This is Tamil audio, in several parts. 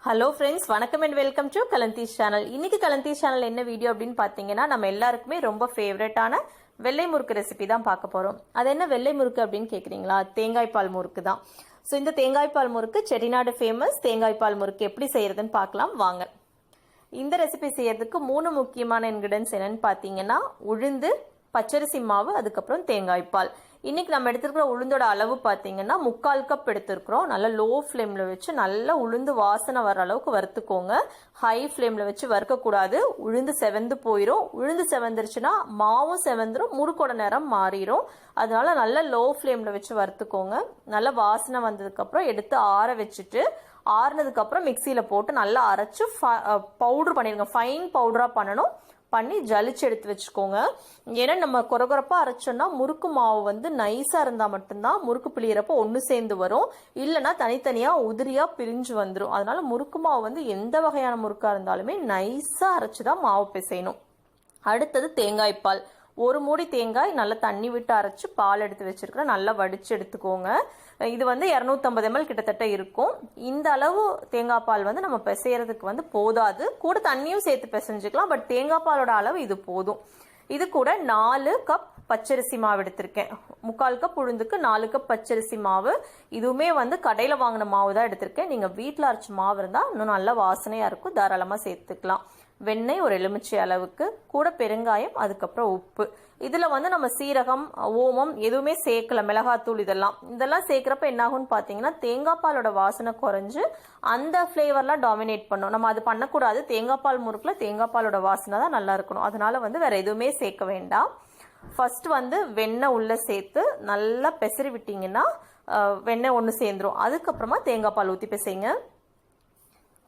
ஹலோ ஃப்ரெண்ட்ஸ், வணக்கம் அண்ட் வெல்கம் டு கலந்தீஸ் சேனல். இன்னைக்கு கலந்தீஸ் சேனல் என்ன வீடியோ அப்படின்னு பார்த்தீங்கன்னா, நம்ம எல்லாருக்குமே ரொம்ப ஃபேவரட்டான வெள்ளை முறுக்கு ரெசிபி தான் பார்க்க போகிறோம். அது என்ன வெள்ளை முறுக்கு அப்படின்னு கேட்குறீங்களா? தேங்காய் பால் முறுக்கு தான். ஸோ இந்த தேங்காய் பால் முறுக்கு செட்டிநாடு ஃபேமஸ் தேங்காய் பால் முறுக்கு எப்படி செய்யறதுன்னு பார்க்கலாம் வாங்க. இந்த ரெசிபி செய்யறதுக்கு 3 முக்கியமான இன்கிரிடியன்ஸ் என்னன்னு பார்த்தீங்கன்னா, உளுந்து, பச்சரிசி மாவு, அதுக்கப்புறம் தேங்காய் பால். இன்னைக்கு நம்ம எடுத்துருக்கிற உளுந்தோட அளவு பார்த்தீங்கன்னா 3/4 கப் எடுத்துருக்கிறோம். நல்லா லோ ஃப்ளேமில் வச்சு நல்லா உளுந்து வாசனை வர அளவுக்கு வறுத்துக்கோங்க. ஹை ஃப்ளேமில் வச்சு வறுக்கக்கூடாது, உளுந்து செவந்து போயிடும். உளுந்து செவந்துருச்சுன்னா மாவும் செவந்துரும், முறுக்கோட நேரம் மாறிடும். அதனால நல்லா லோ ஃப்ளேமில் வச்சு வறுத்துக்கோங்க. நல்லா வாசனை வந்ததுக்கப்புறம் எடுத்து ஆற வச்சுட்டு, ஆறுனதுக்கப்புறம் மிக்சியில் போட்டு நல்லா அரைச்சி பவுடர் பண்ணிடுங்க. ஃபைன் பவுடராக பண்ணி ஜலிச்சு எடுத்து வச்சுக்கோங்க. ஏன்னா நம்ம கொரகொரப்பாக அரைச்சோன்னா முறுக்கு மாவு வந்து நைஸாக இருந்தால் மட்டும்தான் முறுக்கு பிழியறப்போ ஒன்று சேர்ந்து வரும். இல்லைன்னா தனித்தனியாக உதிரியாக பிரிஞ்சு வந்துடும். அதனால முறுக்கு மாவு வந்து எந்த வகையான முறுக்காக இருந்தாலுமே நைஸாக அரைச்சி தான் மாவு பிசையணும். அடுத்தது தேங்காய் பால். 1 மூடி தேங்காய் நல்லா தண்ணி விட்டு அரைச்சி பால் எடுத்து வச்சிருக்கிறேன். நல்லா வடிச்சு எடுத்துக்கோங்க. இது வந்து 250 ml கிட்டத்தட்ட இருக்கும். இந்த அளவு தேங்காய் பால் வந்து நம்ம பிசையறதுக்கு வந்து போதாது. கூட தண்ணியும் சேர்த்து பிசைஞ்சுக்கலாம். பட் தேங்காய் பாலோட அளவு இது போதும். இது கூட 4 கப் பச்சரிசி மாவு எடுத்திருக்கேன். 3/4 கப் உளுந்துக்கு 4 கப் பச்சரிசி மாவு. இதுவுமே வந்து கடையில் வாங்கின மாவு தான் எடுத்திருக்கேன். நீங்கள் வீட்டில் அரைச்ச மாவு இருந்தால் இன்னும் நல்லா வாசனையாக இருக்கும், தாராளமாக சேர்த்துக்கலாம். வெண்ணெய் 1 எலுமிச்சை அளவுக்கு, கூட பெருங்காயம், அதுக்கப்புறம் உப்பு. இதில் வந்து நம்ம சீரகம், ஓமம் எதுவுமே சேர்க்கல, மிளகாத்தூள் இதெல்லாம் சேர்க்குறப்ப என்னாகும்னு பார்த்தீங்கன்னா தேங்காய் பாலோட வாசனை குறைஞ்சு அந்த ஃப்ளேவர்லாம் டாமினேட் பண்ணும். நம்ம அது பண்ணக்கூடாது. தேங்காய் பால் முறுக்கில் தேங்காய் பாலோட வாசனை தான் நல்லா இருக்கணும். அதனால வந்து வேற எதுவுமே சேர்க்க வேண்டாம். ஃபர்ஸ்ட் வந்து வெண்ணெய் உள்ள சேர்த்து நல்லா பெசரி விட்டீங்கன்னா வெண்ணெய் ஒன்று சேர்ந்துரும். அதுக்கப்புறமா தேங்காய் பால் ஊற்றி பிசைங்க.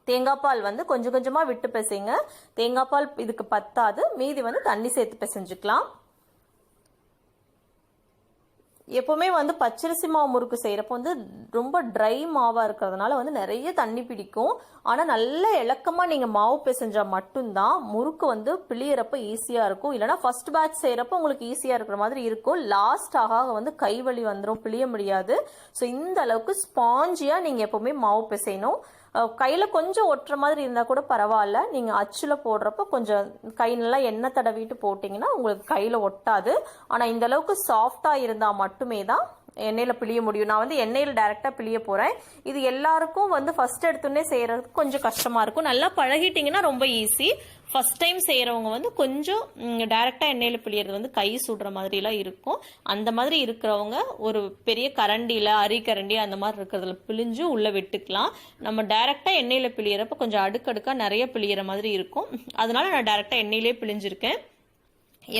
தேங்காய் பால் வந்து கொஞ்சம் கொஞ்சமாக விட்டு பிசைங்க. தேங்காய் பால் இதுக்கு பத்தாது, மீதி வந்து தண்ணி சேர்த்து பிசைஞ்சுக்கலாம். எப்பவுமே வந்து பச்சரிசி மாவு முறுக்கு செய்யறப்போ வந்து ரொம்ப ட்ரை மாவா இருக்கிறதுனால வந்து நிறைய தண்ணி பிடிக்கும். ஆனா நல்ல இலக்கமா நீங்க மாவு பிசைஞ்சா மட்டும்தான் முறுக்கு வந்து பிழியறப்ப ஈஸியா இருக்கும். இல்லைன்னா ஃபர்ஸ்ட் பேட்ச் செய்யறப்ப உங்களுக்கு ஈஸியா இருக்கிற மாதிரி இருக்கும். லாஸ்ட் ஆக வந்து கை வலி வந்துடும், பிழிய முடியாது. ஸோ இந்த அளவுக்கு ஸ்பாஞ்சியா நீங்க எப்பவுமே மாவு பிசையணும். கையில கொஞ்சம் ஒட்டுற மாதிரி இருந்தா கூட பரவாயில்ல. நீங்க அச்சுல போடுறப்ப கொஞ்சம் கை நல்லா எண்ணெய் தடவிட்டு போட்டீங்கன்னா உங்களுக்கு கையில ஒட்டாது. ஆனா இந்த அளவுக்கு சாஃப்டா இருந்தா மட்டுமே தான் எண்ணெயில பிழிய முடியும். நான் வந்து எண்ணெயில் டைரக்டா பிழிய போறேன். இது எல்லாருக்கும் வந்து ஃபர்ஸ்ட் எடுத்துன்னே செய்யறதுக்கு கொஞ்சம் கஷ்டமா இருக்கும். நல்லா பழகிட்டீங்கன்னா ரொம்ப ஈஸி. ஃபர்ஸ்ட் டைம் செய்யறவங்க வந்து கொஞ்சம் டைரக்டா எண்ணெயில பிழியறது வந்து கை சுடுற மாதிரி எல்லாம் இருக்கும். அந்த மாதிரி இருக்கிறவங்க ஒரு பெரிய கரண்டியில அரிக்கரண்டி அந்த மாதிரி இருக்கிறதுல பிழிஞ்சு உள்ள விட்டுக்கலாம். நம்ம டைரக்டா எண்ணெயில பிழியறப்ப கொஞ்சம் அடுக்கடுக்கா நிறைய பிழியற மாதிரி இருக்கும். அதனால நான் டைரக்டா எண்ணெயிலே பிழிஞ்சிருக்கேன்.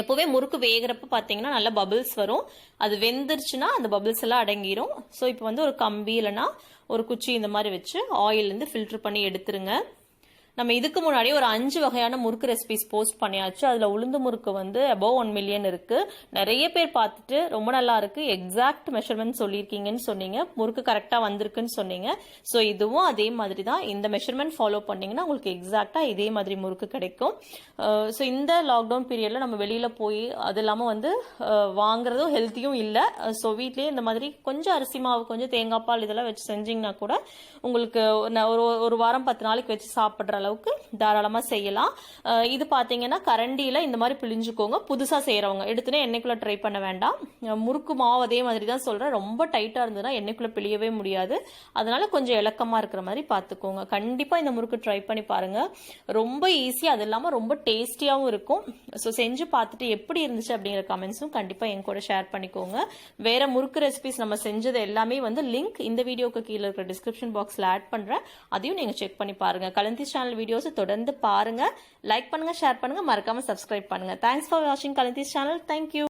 எப்போவே முறுக்கு வேகிறப்ப பார்த்தீங்கன்னா நல்லா பபிள்ஸ் வரும். அது வெந்துருச்சுன்னா அந்த பபிள்ஸ் எல்லாம் அடங்கிரும். ஸோ இப்போ வந்து ஒரு கம்பி இல்லைன்னா ஒரு குச்சி இந்த மாதிரி வச்சு ஆயிலேருந்து ஃபில்டர் பண்ணி எடுத்துருங்க. நம்ம இதுக்கு முன்னாடி ஒரு 5 வகையான முறுக்கு ரெசிபிஸ் போஸ்ட் பண்ணியாச்சு. அதுல உளுந்து முறுக்கு வந்து above 1 million இருக்கு. நிறைய பேர் பார்த்துட்டு ரொம்ப நல்லா இருக்கு, எக்ஸாக்ட் மெஷர்மெண்ட் சொல்லியிருக்கீங்கன்னு சொன்னீங்க, முறுக்கு கரெக்டா வந்திருக்குன்னு சொன்னீங்க. ஸோ இதுவும் அதே மாதிரி தான். இந்த மெஷர்மெண்ட் ஃபாலோ பண்ணீங்கன்னா உங்களுக்கு எக்ஸாக்டா இதே மாதிரி முறுக்கு கிடைக்கும். ஸோ இந்த லாக்டவுன் பீரியட்ல நம்ம வெளியில போய் அது இல்லாமல் வந்து வாங்குறதும் ஹெல்த்தியும் இல்லை. ஸோ வீட்லயே இந்த மாதிரி கொஞ்சம் அரிசி மாவு, கொஞ்சம் தேங்காய் பால் இதெல்லாம் வச்சு செஞ்சீங்கன்னா கூட உங்களுக்கு ஒரு வாரம் 10 நாளைக்கு வச்சு சாப்பிட்ற அளவுக்கு தாராளமா செய்யலாம். இது பாத்தீங்கன்னா கரண்டியில இந்த மாதிரி பிழிஞ்சுக்கோங்க. புதுசா செய்யறவங்க எடுத்துனே எண்ணெய்க்குள்ள ட்ரை பண்ண வேண்டாம். முறுக்கு மாவு அதே மாதிரி தான் சொல்றேன். ரொம்ப டைட்டா இருந்ததுன்னா எண்ணெய்க்குள்ள பிழியவே முடியாது. அதனால கொஞ்சம் இலக்கமா இருக்கிற மாதிரி பாத்துக்கோங்க. கண்டிப்பா இந்த முறுக்கு ட்ரை பண்ணி பாருங்க. ரொம்ப ஈஸி, அது இல்லாம ரொம்ப டேஸ்டியாவும் இருக்கும். ஸோ செஞ்சு பார்த்துட்டு எப்படி இருந்துச்சு அப்படிங்கிற கமெண்ட்ஸும் கண்டிப்பா என் கூட ஷேர் பண்ணிக்கோங்க. வேற முறுக்கு ரெசிபிஸ் நம்ம செஞ்சது எல்லாமே வந்து லிங்க் இந்த வீடியோக்கு கீழே இருக்கிற டிஸ்கிரிப்ஷன் பாக்ஸ்ல ஆட் பண்றேன். அதையும் நீங்க செக் பண்ணி பாருங்க. கலந்தீஸ் சேனல் வீடியோஸ் தொடர்ந்து பாருங்க. லைக் பண்ணுங்க, ஷேர் பண்ணுங்க, மறக்காம சப்ஸ்கிரைப் பண்ணுங்க. தேங்க்ஸ் ஃபார் வாட்சிங் கலந்தீஸ் சேனல். தேங்க்யூ.